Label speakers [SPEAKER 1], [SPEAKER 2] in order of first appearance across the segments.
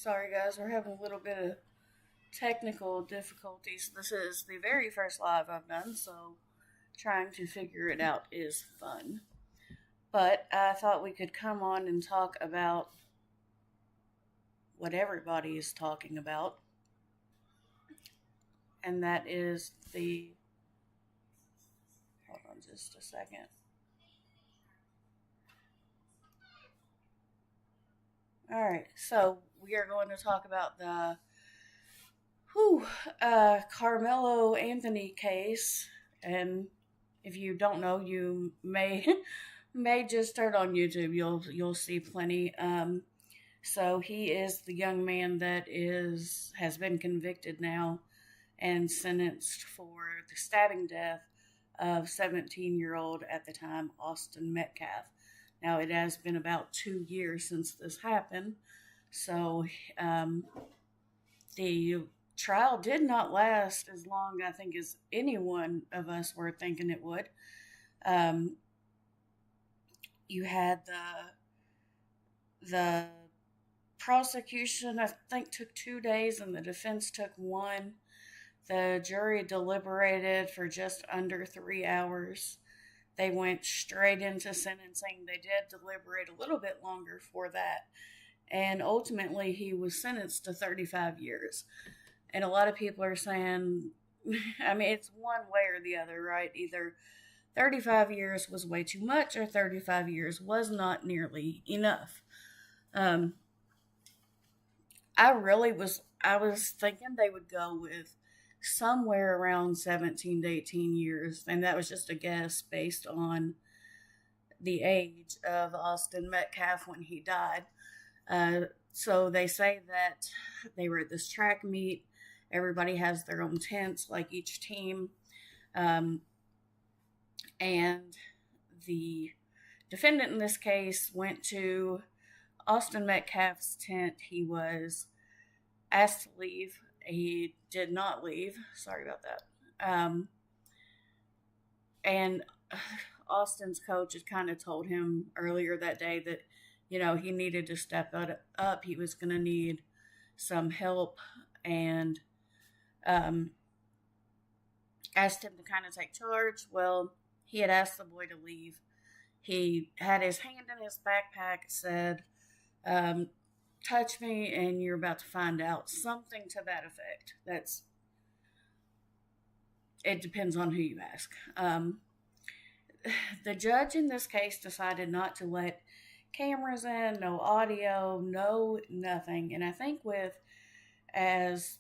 [SPEAKER 1] Sorry, guys, we're having a little bit of technical difficulties. This is the very first live I've done, so trying to figure it out is fun. But I thought we could come on and talk about what everybody is talking about, and that is the. Hold on just a second. Alright, so we are going to talk about the Carmelo Anthony case, and if you don't know, you may may just turn on YouTube. You'll see plenty. So he is the young man that is has been convicted now and sentenced for the stabbing death of 17-year-old at the time Austin Metcalf. Now it has been about 2 years since this happened, so the trial did not last as long, I think, as any one of us were thinking it would. Um, you had the prosecution, I think, took 2 days, and the defense took one. The jury deliberated for just under 3 hours. They went straight into sentencing. They did deliberate a little bit longer for that. And ultimately, he was sentenced to 35 years. And a lot of people are saying, I mean, it's one way or the other, right? Either 35 years was way too much or 35 years was not nearly enough. Um, I was thinking they would go with somewhere around 17 to 18 years, and that was just a guess based on the age of Austin Metcalf when he died. So they say that they were at this track meet. Everybody has their own tents, like each team. And the defendant in this case went to Austin Metcalf's tent. He was asked to leave. He did not leave. Sorry about that. And Austin's coach had kind of told him earlier that day that, he needed to step up. He was going to need some help, and asked him to kind of take charge. Well, he had asked the boy to leave. He had his hand in his backpack, said, touch me and you're about to find out. Something to that effect. It depends on who you ask. The judge in this case decided not to let cameras in, no audio, no nothing. And I think with as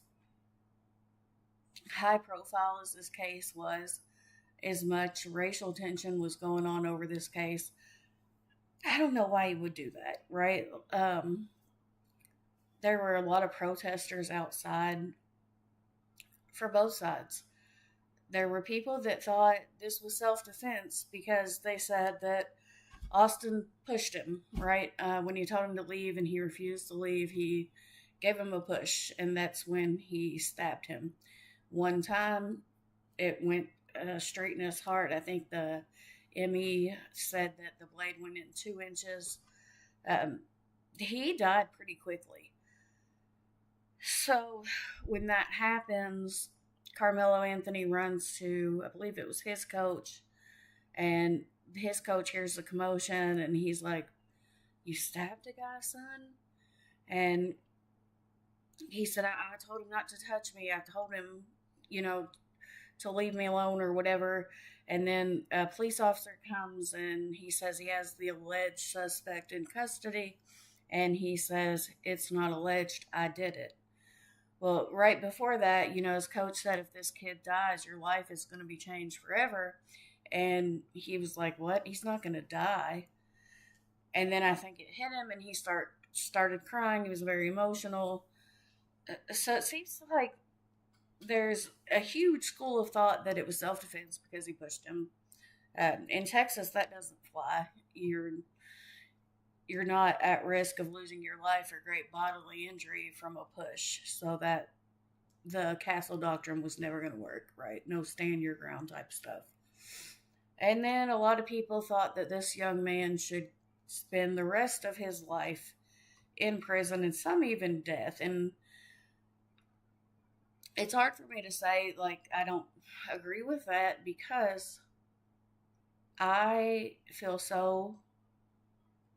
[SPEAKER 1] high profile as this case was, as much racial tension was going on over this case, I don't know why he would do that, right? There were a lot of protesters outside for both sides. There were people that thought this was self-defense because they said that Austin pushed him, right? When he told him to leave and he refused to leave, he gave him a push, and that's when he stabbed him. One time, it went straight in his heart. I think the ME said that the blade went in 2 inches. He died pretty quickly. So when that happens, Carmelo Anthony runs to, I believe it was his coach, and his coach hears the commotion, and he's like, "You stabbed a guy, son?" And he said, I told him not to touch me. I told him, to leave me alone or whatever. And then a police officer comes, and he says he has the alleged suspect in custody. And he says, "It's not alleged, I did it." Well, right before that, his coach said, if this kid dies, your life is going to be changed forever. And he was like, what? He's not going to die. And then I think it hit him, and he started crying. He was very emotional. So it seems like there's a huge school of thought that it was self-defense because he pushed him. In Texas, that doesn't fly. You're not at risk of losing your life or great bodily injury from a push. So that the castle doctrine was never going to work, right? No stand your ground type stuff. And then a lot of people thought that this young man should spend the rest of his life in prison and some even death. And it's hard for me to say, like, I don't agree with that because I feel so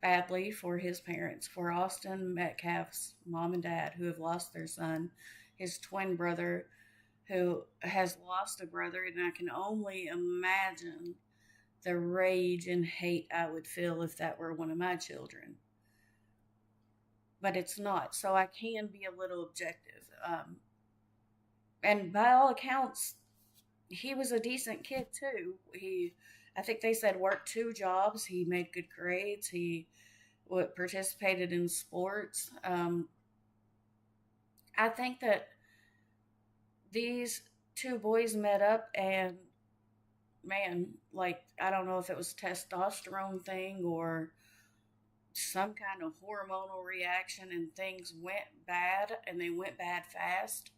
[SPEAKER 1] badly for his parents, for Austin Metcalf's mom and dad who have lost their son, his twin brother who has lost a brother, and I can only imagine the rage and hate I would feel if that were one of my children. But it's not, so I can be a little objective. And by all accounts, he was a decent kid too. I think they said, worked 2 jobs. He made good grades. He participated in sports. I think that these two boys met up, and man, like, I don't know if it was a testosterone thing or some kind of hormonal reaction, and things went bad, and they went bad fast.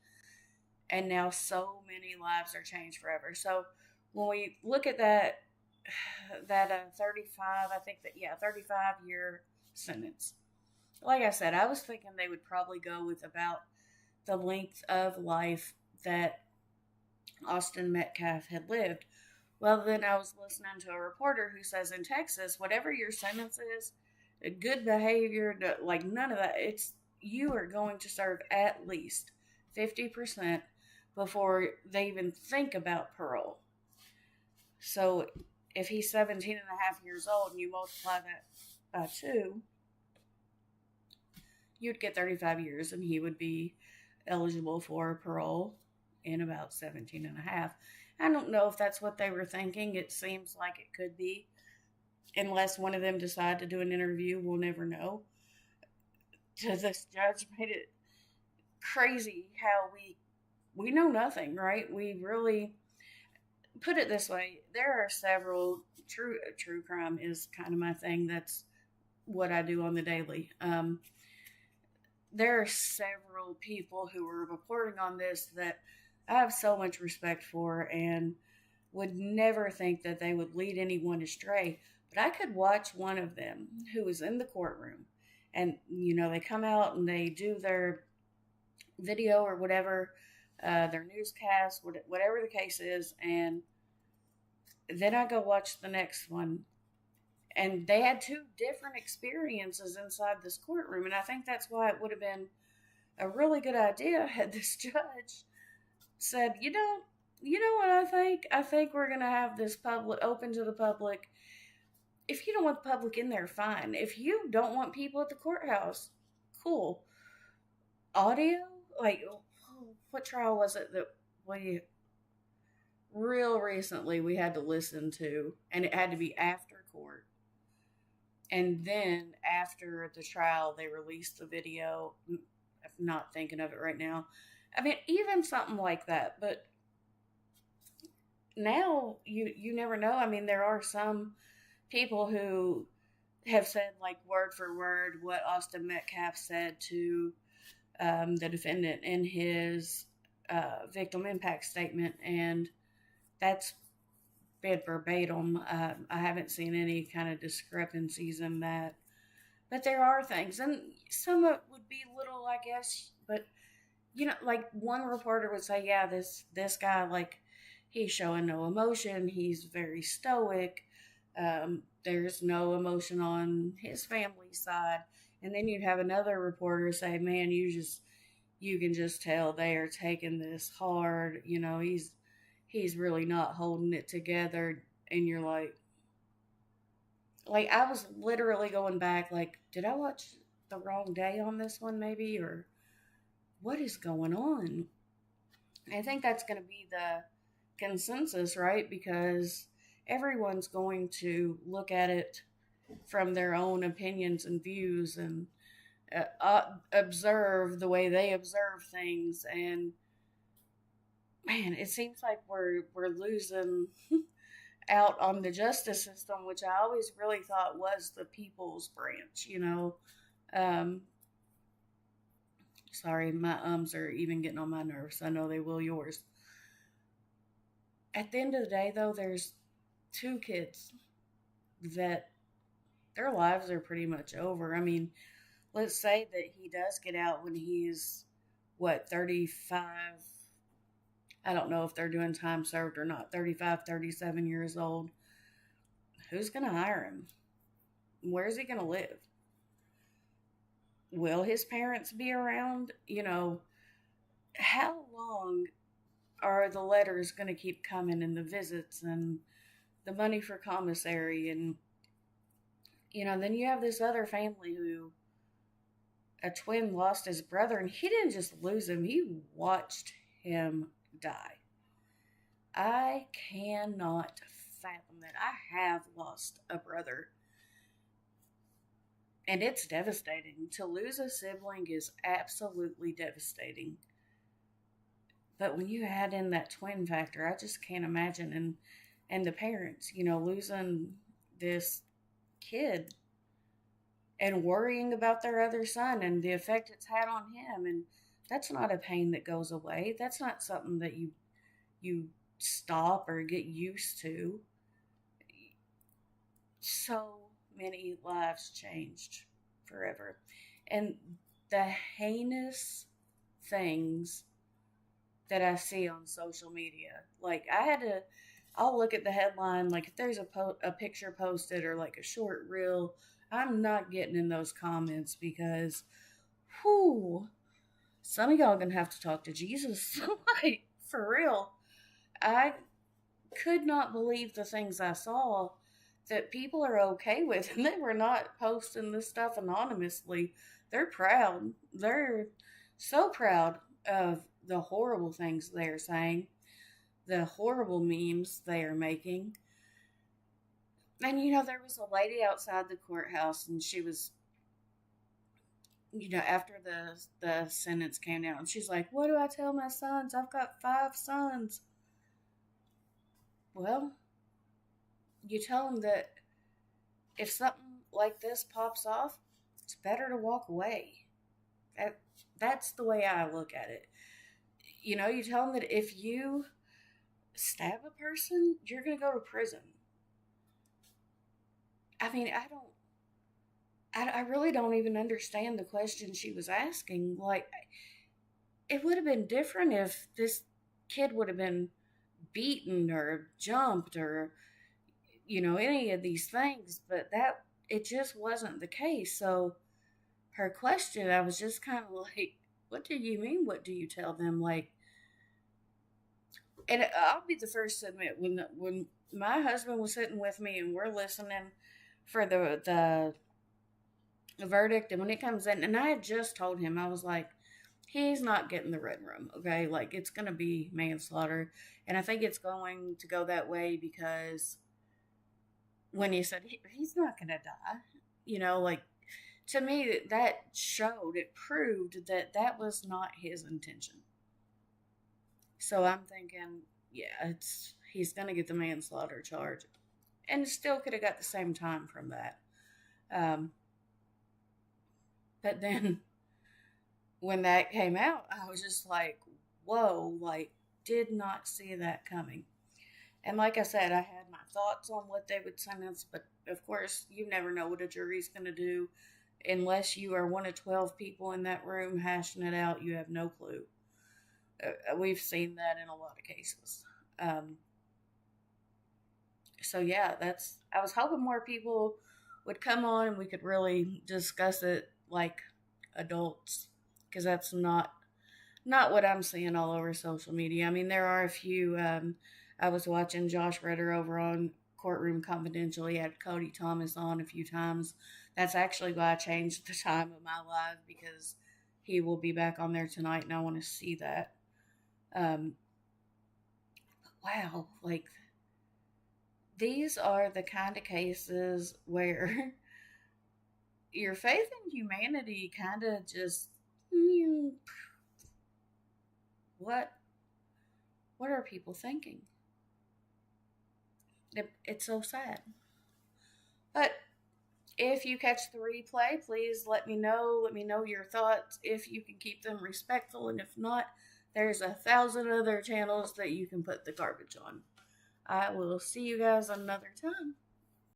[SPEAKER 1] And now so many lives are changed forever. So when we look at that 35, I think that, yeah, 35-year sentence. Like I said, I was thinking they would probably go with about the length of life that Austin Metcalf had lived. Well, then I was listening to a reporter who says in Texas, whatever your sentence is, good behavior, like none of that, you are going to serve at least 50% before they even think about parole. So if he's 17 and a half years old and you multiply that by 2, you'd get 35 years and he would be eligible for parole in about 17 and a half. I don't know if that's what they were thinking. It seems like it could be. Unless one of them decide to do an interview, we'll never know. This judge made it crazy how we know nothing, right? We really, put it this way, there are several, true crime is kind of my thing. That's what I do on the daily. There are several people who are reporting on this that I have so much respect for and would never think that they would lead anyone astray. But I could watch one of them who was in the courtroom, and, they come out and they do their video or whatever, their newscast, whatever the case is, and then I go watch the next one. And they had 2 different experiences inside this courtroom, and I think that's why it would have been a really good idea had this judge said, you know what I think? I think we're going to have this open to the public. If you don't want the public in there, fine. If you don't want people at the courthouse, cool. Audio? Like, what trial was it that we real recently we had to listen to, and it had to be after court? And then after the trial, they released the video. I'm not thinking of it right now. I mean, even something like that. But now you never know. I mean, there are some people who have said, like, word for word what Austin Metcalf said to the defendant in his victim impact statement, and that's been verbatim. I haven't seen any kind of discrepancies in that, but there are things, and some of it would be little, I guess. But like one reporter would say, yeah, this guy, like, he's showing no emotion. He's very stoic. There's no emotion on his family side. And then you'd have another reporter say, man, you can just tell they are taking this hard. He's really not holding it together. And you're like, I was literally going back, like, did I watch the wrong day on this one maybe? Or what is going on? I think that's going to be the consensus, right? Because everyone's going to look at it from their own opinions and views, and observe the way they observe things. And man, it seems like we're losing out on the justice system, which I always really thought was the people's branch. Sorry, my ums are even getting on my nerves. I know they will yours. At the end of the day, though, there's 2 kids that their lives are pretty much over. I mean, let's say that he does get out when he's, what, 35? I don't know if they're doing time served or not, 35, 37 years old. Who's going to hire him? Where's he going to live? Will his parents be around? How long are the letters going to keep coming and the visits and the money for commissary? And, then you have this other family who a twin lost his brother, and he didn't just lose him, he watched him die. I cannot fathom that. I have lost a brother, and it's devastating. To lose a sibling is absolutely devastating. But when you add in that twin factor, I just can't imagine. And the parents, losing this kid and worrying about their other son and the effect it's had on him. And that's not a pain that goes away. That's not something that you stop or get used to. So many lives changed forever. And the heinous things that I see on social media, like I'll look at the headline, like if there's a picture posted or like a short reel, I'm not getting in those comments because, whew, some of y'all gonna have to talk to Jesus. Like, for real. I could not believe the things I saw that people are okay with, and they were not posting this stuff anonymously. They're proud. They're so proud of the horrible things they're saying, the horrible memes they are making. And, there was a lady outside the courthouse, and she was, after the sentence came out, and she's like, what do I tell my sons? I've got 5 sons. Well, you tell them that if something like this pops off, it's better to walk away. That's the way I look at it. You tell them that if you stab a person, you're going to go to prison. I mean, I really don't even understand the question she was asking. Like, it would have been different if this kid would have been beaten or jumped or, any of these things, but it just wasn't the case. So her question, I was just kind of like, what do you mean? What do you tell them? Like, and I'll be the first to admit, when my husband was sitting with me and we're listening for the verdict, and when it comes in, and I had just told him, I was like, he's not getting the red room, okay? Like, it's going to be manslaughter, and I think it's going to go that way because when you said he's not going to die, like, to me, that showed, it proved that was not his intention. So I'm thinking, yeah, he's going to get the manslaughter charge, and still could have got the same time from that. But then when that came out, I was just like, whoa, like, did not see that coming. And like I said, I had my thoughts on what they would sentence, but of course, you never know what a jury's going to do. Unless you are one of 12 people in that room hashing it out, you have no clue. We've seen that in a lot of cases. So yeah, I was hoping more people would come on and we could really discuss it like adults, because that's not what I'm seeing all over social media. I mean, there are a few. I was watching Josh Redder over on Courtroom Confidential. He had Cody Thomas on a few times. That's actually why I changed the time of my live, because he will be back on there tonight, and I want to see that. Wow, like, these are the kind of cases where your faith in humanity kind of just, what are people thinking? It's so sad. But if you catch the replay, please let me know. Let me know your thoughts, if you can keep them respectful, and if not, there's 1,000 other channels that you can put the garbage on. I will see you guys another time.